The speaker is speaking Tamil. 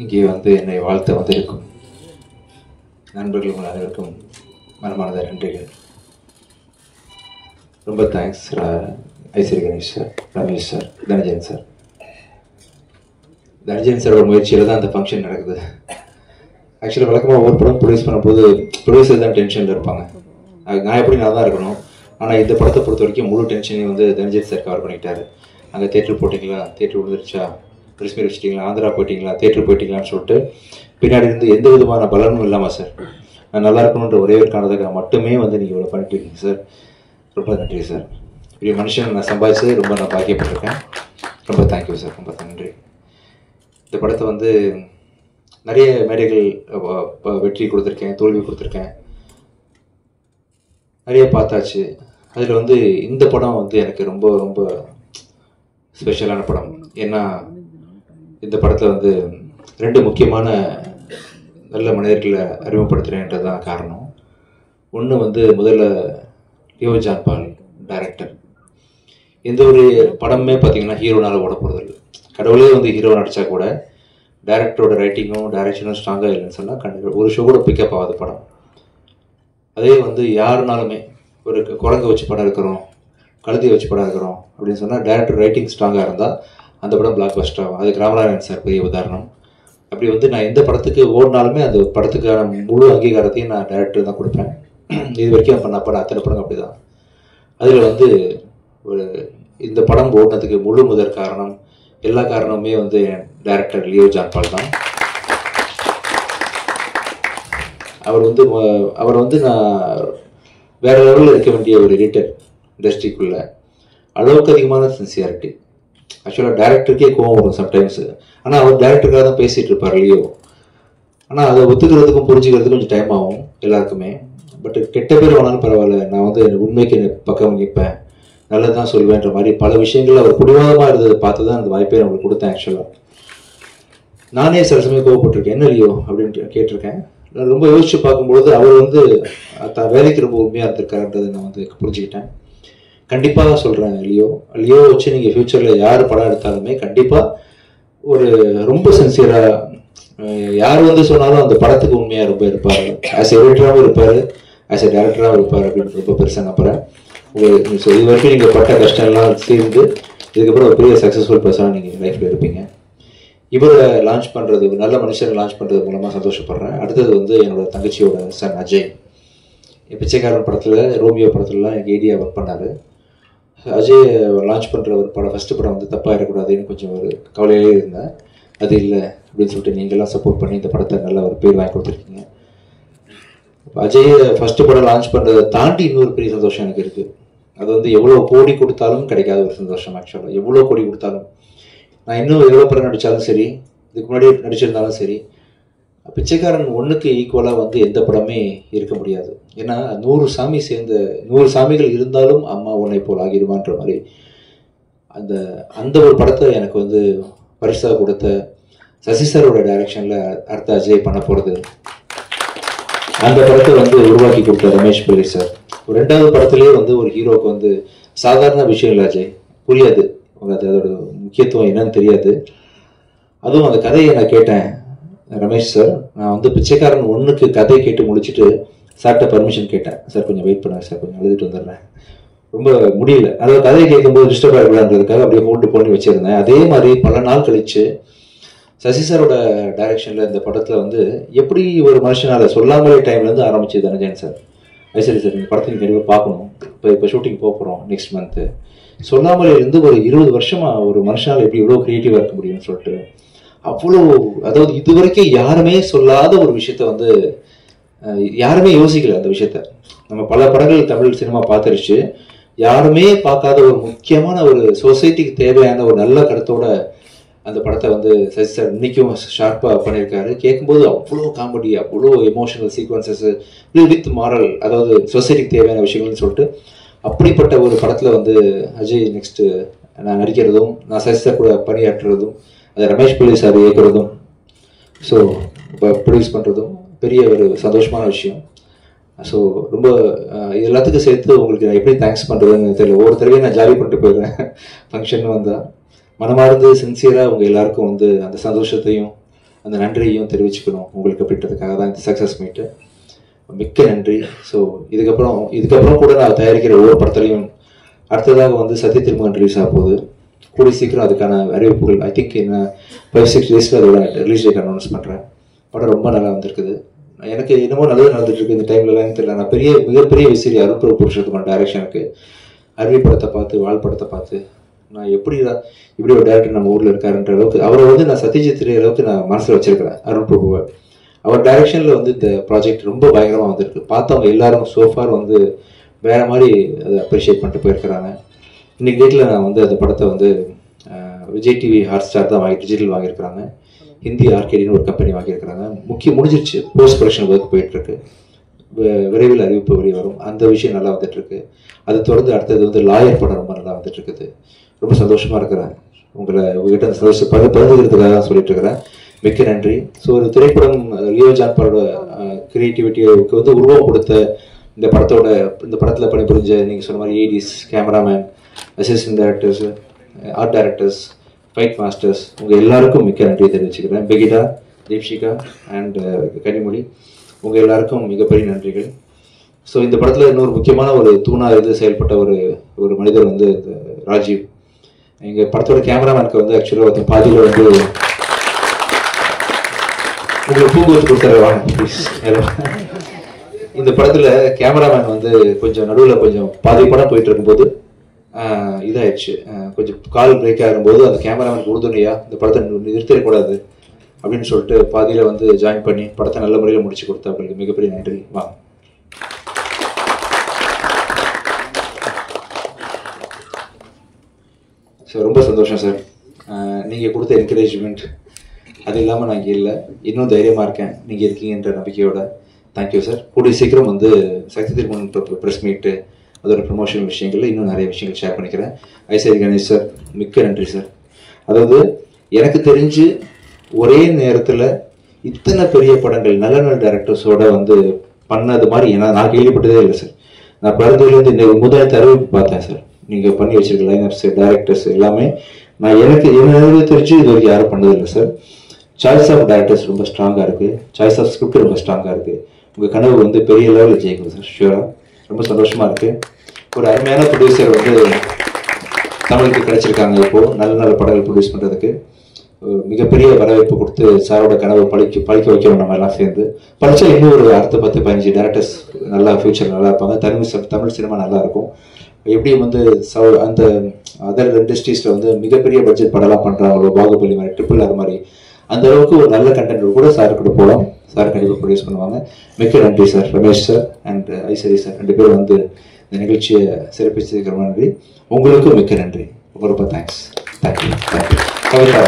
இங்கே வந்து என்னை வாழ்த்த வந்திருக்கும் நண்பர்கள் உங்கள் அனைவருக்கும் மனமார்ந்த நன்றிகள். ரொம்ப thanks Ishari Ganesh sir, Ramesh sir, Dhanajayan sir. Dhanajayan சாரோட முயற்சியில் தான் அந்த ஃபங்க்ஷன் நடக்குது. ஆக்சுவலாக வழக்கமாக ஒவ்வொரு படம் ப்ரொடியூஸ் பண்ணும்போது ப்ரொடியூசர் தான் டென்ஷனில் இருப்பாங்க. நான் எப்படி நான் தான் இருக்கணும். ஆனால் இந்த படத்தை பொறுத்த வரைக்கும் முழு டென்ஷனையும் வந்து தனஜயன் சார் கவர் பண்ணிக்கிட்டாரு. அங்கே தேட்டர் போட்டிங்களா, தேட்டர் விழுந்துருச்சா, பிரிஸ்மீர் வச்சிட்டிங்களா, ஆந்திரா போயிட்டீங்களா, தேட்டர் போயிட்டீங்களான்னு சொல்லிட்டு பின்னாடி இருந்து எந்த விதமான பலனும் இல்லாமல் சார் நான் நல்லா இருக்கணுன்ற ஒரே ஒரு காரணத்துக்காக மட்டுமே வந்து நீங்கள் இவ்வளோ பண்ணிட்டு இருக்கீங்க சார். ரொம்ப நன்றி சார். இப்படி மனுஷன் நான் சம்பாதிச்சு ரொம்ப நான் பாக்கியப்பட்டிருக்கேன். ரொம்ப தேங்க்யூ சார், ரொம்ப நன்றி. இந்த படத்தை வந்து நிறைய மேடைகள் வெற்றி கொடுத்துருக்கேன், தோல்வி கொடுத்துருக்கேன், நிறைய பார்த்தாச்சு. அதில் வந்து இந்த படம் வந்து எனக்கு ரொம்ப ரொம்ப ஸ்பெஷலான படம். ஏன்னா இந்த படத்தில் வந்து ரெண்டு முக்கியமான நல்ல மனிதர்களை அறிமுகப்படுத்துகிறேன்றது தான் காரணம். ஒன்று வந்து முதல்ல லியோ ஜான் பால் டைரக்டர். எந்த ஒரு படமே பார்த்தீங்கன்னா ஹீரோனால் ஓட போகிறது இல்லை. கடவுளே வந்து ஹீரோ நடித்தா கூட டைரக்டரோட ரைட்டிங்கும் டைரக்ஷனும் ஸ்ட்ராங்காக இல்லைன்னு சொன்னால் கண்டிப்பாக ஒரு ஷோ கூட பிக்கப் ஆகாத படம். அதே வந்து யாருனாலுமே ஒரு குரங்கை வச்சு படம் இருக்கிறோம், கழுதியை வச்சு படம் இருக்கிறோம் அப்படின்னு சொன்னால் டைரக்டர் ரைட்டிங் ஸ்ட்ராங்காக இருந்தால் அந்த படம் பிளாக் பஸ்டர் ஆகும். அதுக்கு ராமநாராயணன் சார் பெரிய உதாரணம். அப்படி வந்து நான் எந்த படத்துக்கு ஓடினாலுமே அந்த படத்துக்கான முழு அங்கீகாரத்தையும் நான் டைரக்டர் தான் கொடுப்பேன். இது வரைக்கும் பண்ண படம் அத்தனை படம் அப்படி தான். அதில் வந்து ஒரு இந்த படம் ஓடினதுக்கு முழு முதற் காரணம், எல்லா காரணமுமே வந்து டைரக்டர் லியோ ஜான் பால் தான். அவர் வந்து நான் வேற லெவலில் இருக்க வேண்டிய ஒரு எடிட்டர் இண்டஸ்ட்ரிக்குள்ள. அளவுக்கு அதிகமான சின்சியாரிட்டி. ஆக்சுவலாக டைரக்டருக்கே கோவம் வரும் சம்டைம்ஸு. ஆனால் அவர் டைரக்டருக்காக தான் பேசிகிட்டு இருப்பார் லியோ. ஆனால் அதை ஒத்துக்கிறதுக்கும் புரிஞ்சுக்கிறதுக்கும் கொஞ்சம் டைம் ஆகும் எல்லாருக்குமே. பட் கெட்ட பேர் வேணாலும் பரவாயில்ல, நான் வந்து உண்மைக்கு பக்கம் நிற்பேன், நல்லது தான் சொல்வேன்ற மாதிரி பல விஷயங்கள் அவர் பிடிவாதமாக இருந்ததை பார்த்து தான் அந்த வாய்ப்பை அவங்களுக்கு கொடுத்தேன். ஆக்சுவலாக நானே சில சமயம் கோவப்பட்டிருக்கேன், என்ன லியோ அப்படின்ட்டு கேட்டிருக்கேன். நான் ரொம்ப யோசிச்சு பார்க்கும்பொழுது அவர் வந்து தான் வேலைக்கு ரொம்ப உண்மையாக இருந்திருக்காருன்றதை நான் வந்து புரிஞ்சுக்கிட்டேன். கண்டிப்பாக சொல்கிறேன், லியோ வச்சு நீங்கள் ஃப்யூச்சரில் யார் படம் எடுத்தாலுமே கண்டிப்பாக ஒரு ரொம்ப சின்சியராக யார் வந்து சொன்னாலும் அந்த படத்துக்கு உண்மையாக ரொம்ப இருப்பார். ஆஸ் எடிட்டராகவும் இருப்பார், ஆஸ் எ டேரக்டராகவும் இருப்பார் அப்படின்னு ரொம்ப பெருசாக நம்புகிறேன். ஸோ இது வரைக்கும் நீங்கள் பட்ட கஷ்டம்லாம் சேர்ந்து இதுக்கப்புறம் ஒரு பெரிய சக்ஸஸ்ஃபுல் பர்சனாக நீங்கள் லைஃப்பில் இருப்பீங்க. இவரை லான்ச் பண்ணுறது, நல்ல மனுஷரை லான்ச் பண்ணுறது மூலமாக சந்தோஷப்படுறேன். அடுத்தது வந்து என்னோட தங்கச்சியோட சன் அஜய். பிச்சைக்காரன் படத்தில், ரோமியோ படத்துலலாம் எனக்கு ஏடியா ஒர்க் பண்ணார். அஜய் லான்ச் பண்ணுற ஒரு படம், ஃபஸ்ட்டு படம் வந்து தப்பாக இருக்கக்கூடாதுன்னு கொஞ்சம் ஒரு கவலையிலே இருந்தேன். அது இல்லை அப்படின்னு சொல்லிட்டு நீங்கள்லாம் சப்போர்ட் பண்ணி இந்த படத்தை நல்ல ஒரு பேர் வாங்கி கொடுத்துருக்கீங்க. அஜய் ஃபஸ்ட்டு படம் லான்ச் பண்ணுறதை தாண்டி இன்னொரு பெரிய சந்தோஷம் எனக்கு இருக்குது. அது வந்து எவ்வளோ கோடி கொடுத்தாலும் கிடைக்காத ஒரு சந்தோஷம். ஆக்சுவலாக எவ்வளோ கோடி கொடுத்தாலும், நான் இன்னும் எவ்வளோ படம் நடித்தாலும் சரி, இதுக்கு முன்னாடி நடிச்சிருந்தாலும் சரி, பிச்சைக்காரன் 1க்கு ஈக்குவலாக வந்து எந்த படமே இருக்க முடியாது. ஏன்னா 100 சாமிகள் இருந்தாலும் அம்மா உன்னை போல் ஆகிடுவான்ற மாதிரி அந்த ஒரு படத்தை எனக்கு வந்து பரிசாக கொடுத்த சசி சாரோட டைரக்ஷனில் அடுத்த அஜய் பண்ண போகிறது. அந்த படத்தை வந்து உருவாக்கி கொடுத்த ரமேஷ் பிள்ளை சார். 2வது படத்துலேயே வந்து ஒரு ஹீரோவுக்கு வந்து சாதாரண விஷயம் இல்லை அஜய், புரியாது, அதோட முக்கியத்துவம் என்னன்னு தெரியாது. அதுவும் அந்த கதையை நான் கேட்டேன் ரமேஷ் சார். நான் வந்து பிச்சைக்காரன் 1க்கு கதை கேட்டு முடிச்சுட்டு சார்கிட்ட பர்மிஷன் கேட்டேன். சார் கொஞ்சம் வெயிட் பண்ணுங்க சார், கொஞ்சம் எழுதிட்டு வந்துடுறேன், ரொம்ப முடியல. அதாவது கதையை கேட்கும்போது டிஸ்டர்ப் ஆகிடலான்றதுக்காக அப்படியே ஹோல்டு பண்ணி வச்சுருந்தேன். அதே மாதிரி பல நாள் கழிச்சு சசி சாரோட டைரக்ஷனில் இந்த படத்தில் வந்து எப்படி ஒரு மனுஷனால் சொல்லாமலே டைம்லேருந்து ஆரம்பிச்சு தனஜயன் சார், ஐஸ்வரி சார் இந்த படத்தை கண்டிப்பாக பார்க்கணும், இப்போ ஷூட்டிங் போகிறோம் நெக்ஸ்ட் மந்த்து, சொல்லாமலேருந்து ஒரு 20 வருஷமாக ஒரு மனுஷனால் எப்படி இவ்வளோ க்ரியேட்டிவாக இருக்க முடியும்னு சொல்லிட்டு அவ்வளோ, அதாவது இது வரைக்கும் யாருமே சொல்லாத ஒரு விஷயத்த வந்து யாருமே யோசிக்கல. அந்த விஷயத்த நம்ம பல படங்கள் தமிழ் சினிமா பார்த்துருச்சு, யாருமே பார்க்காத ஒரு முக்கியமான ஒரு சொசைட்டிக்கு தேவையான ஒரு நல்ல கருத்தோட அந்த படத்தை வந்து சசி சார் இன்னைக்கும் ஷார்ப்பாக பண்ணியிருக்காரு. கேட்கும்போது அவ்வளோ காமெடி, அவ்வளோ எமோஷனல் சீக்வன்சஸ் வித் மாரல், அதாவது சொசைட்டிக்கு தேவையான விஷயங்கள்னு சொல்லிட்டு அப்படிப்பட்ட ஒரு படத்தில் வந்து அஜய் நெக்ஸ்ட்டு நான் நடிக்கிறதும், நான் சசி சார் கூட பணியாற்றுறதும், அதை ரமேஷ் பிள்ளை சார் இயக்குறதும், ஸோ இப்போ ப்ரொடியூஸ் பண்ணுறதும் பெரிய ஒரு சந்தோஷமான விஷயம். ஸோ ரொம்ப எல்லாத்துக்கும் சேர்த்து உங்களுக்கு நான் எப்படி தேங்க்ஸ் பண்ணுறதுன்னு தெரியல. ஒவ்வொரு தடவையும் நான் ஜாலி பண்ணிட்டு போயிடுறேன் ஃபங்க்ஷன் வந்தால். மனமார்ந்து சின்சியராக உங்கள் எல்லாருக்கும் வந்து அந்த சந்தோஷத்தையும் அந்த நன்றியையும் தெரிவிச்சுக்கணும் உங்களுக்கு அப்படின்றதுக்காக தான் இந்த சக்ஸஸ் மீட்டு. மிக்க நன்றி. ஸோ இதுக்கப்புறம் கூட நான் தயாரிக்கிற ஒவ்வொரு படத்துலையும் அடுத்ததாக வந்து சத்திய திருமகன் ரிலீஸ் ஆக போகுது. கூடிய சீக்கிரம் அதுக்கான அறிவிப்புகள் ஐ திங்க் இன்னும் 5-6 டேஸில் அதோட ரிலீஸ் டேட் அனௌன்ஸ் பண்ணுறேன். படம் ரொம்ப நல்லா வந்திருக்குது. எனக்கு என்னமோ நல்லது நடந்துட்டு இருக்கு இந்த டைம்லலாம் தெரியல. நான் மிகப்பெரிய விசிறி அருள் பிரபு புருஷோத்தமன் டைரக்ஷனுக்கு அருவி படத்தை பார்த்து வாழ் படத்தை பார்த்து நான் இப்படி ஒரு டேரக்டர் நம்ம ஊரில் இருக்காருன்ற அளவுக்கு அவரை வந்து நான் சத்யஜித் ரே அளவுக்கு நான் மனசில் வச்சிருக்கிறேன். அருள் பிரபுவை அவர் டைரக்ஷனில் வந்து இந்த ப்ராஜெக்ட் ரொம்ப பயங்கரமாக வந்திருக்கு. பார்த்தவங்க எல்லாரும் சோஃபார் வந்து வேற மாதிரி அதை அப்ரிஷியேட் பண்ணிட்டு போயிருக்கிறாங்க. இன்னைக்கு டேட்டில் நான் வந்து அந்த படத்தை வந்து விஜய் டிவி ஹாட்ஸ்டார் தான் டிஜிட்டல் வாங்கியிருக்கிறாங்க. ஹிந்தி ஆர்கேடின்னு ஒரு கம்பெனி வாங்கியிருக்கிறாங்க. முடிஞ்சிருச்சு. போஸ்ட் ப்ரொடக்ஷன் ஒர்க் போயிட்டுருக்கு. விரைவில் அறிவிப்பு வெளியே வரும். அந்த விஷயம் நல்லா வந்துட்டுருக்கு. அதை தொடர்ந்து அடுத்தது வந்து லாயர் படம் ரொம்ப நல்லா வந்துட்டு இருக்குது. ரொம்ப சந்தோஷமாக இருக்கிறேன். உங்ககிட்ட அந்த சந்தோஷம் பகிர்ந்துக்கிறதுக்காக தான் சொல்லிட்டு இருக்கிறேன். மிக்க நன்றி. ஸோ ஒரு திரைப்படம் லியோ ஜான் படோட கிரியேட்டிவிட்டிக்கு வந்து உருவம் கொடுத்த இந்த படத்தில் பணிபுரிஞ்ச நீங்கள் சொன்ன மாதிரி ADs, cameraman, assistant directors, art directors, fight masters உங்கள் எல்லாருக்கும் மிக்க நன்றியை தெரிவிச்சுக்கிறேன். பெகிடா, தீப்ஷிகா அண்ட் கனிமொழி உங்கள் எல்லாருக்கும் மிகப்பெரிய நன்றிகள். ஸோ இந்த படத்தில் இன்னொரு முக்கியமான ஒரு தூணாக செயல்பட்ட ஒரு மனிதர் வந்து ராஜீவ். எங்கள் படத்தோட கேமராமேனுக்கு வந்து ஆக்சுவலாக பாதியில் வந்து உங்களுக்கு பூ வச்சு கொடுத்தாரு வாங்க ப்ளீஸ். இந்த படத்தில் கேமராமேன் வந்து கொஞ்சம் நடுவில் கொஞ்சம் பாதி படம் போயிட்டு இருக்கும்போது இதாயிடுச்சு. கொஞ்சம் கால் பிரேக் ஆகும்போது அந்த கேமராமேன் உறுதுணையா இந்த படத்தை நிறுத்திடக்கூடாது அப்படின்னு சொல்லிட்டு பாதியில் வந்து ஜாயின் பண்ணி படத்தை நல்ல முறையில் முடிச்சு கொடுத்தா அவங்களுக்கு மிகப்பெரிய நன்றி. வாங்க. சார் ரொம்ப சந்தோஷம் சார். நீங்கள் கொடுத்த என்கரேஜ்மெண்ட் அது இல்லாமல் நான் இங்கே இல்லை. இன்னும் தைரியமாக இருக்கேன் நீங்கள் இருக்கீங்கன்ற நம்பிக்கையோட. Thank you sir. கூடிய சீக்கிரம் வந்து சக்தி திருமணம் ப்ரெஸ் மீட்டு அதோட ப்ரமோஷனல் விஷயங்களில் இன்னும் நிறைய விஷயங்கள் ஷேர் பண்ணிக்கிறேன். ஐசரி கணேஷ் சார் மிக்க நன்றி சார். அதாவது எனக்கு தெரிஞ்சு ஒரே நேரத்தில் இத்தனை பெரிய படங்கள் நல்ல நல்ல டைரக்டர்ஸோட வந்து பண்ணது மாதிரி நான் கேள்விப்பட்டதே இல்லை சார். நான் பிறந்ததுலேருந்து இந்த முதல் அறிவிப்பு பார்த்தேன் சார். நீங்கள் பண்ணி வச்சிருக்க லைனர்ஸ், டைரக்டர்ஸ் எல்லாமே நான் என்ன தெரிஞ்சு இது வரைக்கும் யாரும் பண்ணதில்லை சார். சாய்ஸ் ஆஃப் டைரக்டர்ஸ் ரொம்ப ஸ்ட்ராங்காக இருக்குது. சாய்ஸ் ஆஃப் ஸ்கிரிப்ட் ரொம்ப ஸ்ட்ராங்காக இருக்குது. உங்கள் கனவு வந்து பெரிய லெவலில் ஜெயிக்கும் சார். ஷியூராக ரொம்ப சந்தோஷமாக இருக்குது. ஒரு அருமையான ப்ரொடியூசர் வந்து தமிழுக்கு கிடைச்சிருக்காங்க. இப்போது நல்ல நல்ல படங்கள் ப்ரொடியூஸ் பண்ணுறதுக்கு மிகப்பெரிய வரவேற்பு கொடுத்து சாரோட கனவை பழிக்க வைக்கணும். நம்ம எல்லாம் சேர்ந்து படித்தா இன்னும் ஒரு 10-15 டேரக்டர்ஸ் நல்லா ஃபியூச்சர் நல்லா இருப்பாங்க. தமிழ் சினிமா நல்லா இருக்கும். எப்படி வந்து அந்த அதர் இண்டஸ்ட்ரீஸில் வந்து மிகப்பெரிய பட்ஜெட் படம்லாம் பண்ணுறாங்களோ, பாகுபலி மாதிரி, RRR மாதிரி, அந்த அளவுக்கு ஒரு நல்ல கண்டென்ட் கூட சார் கூட போகலாம். சார் கண்டிப்பாக ப்ரொடியூஸ் பண்ணுவாங்க. மிக்க நன்றி sir. Ramesh sir and Ishari sir 2 பேரும் வந்து இந்த நிகழ்ச்சியை சிறப்பிச்சதுக்கு ரொம்ப நன்றி. உங்களுக்கும் மிக்க நன்றி. ரொம்ப தேங்க்ஸ். தேங்க்யூ. கவிதா.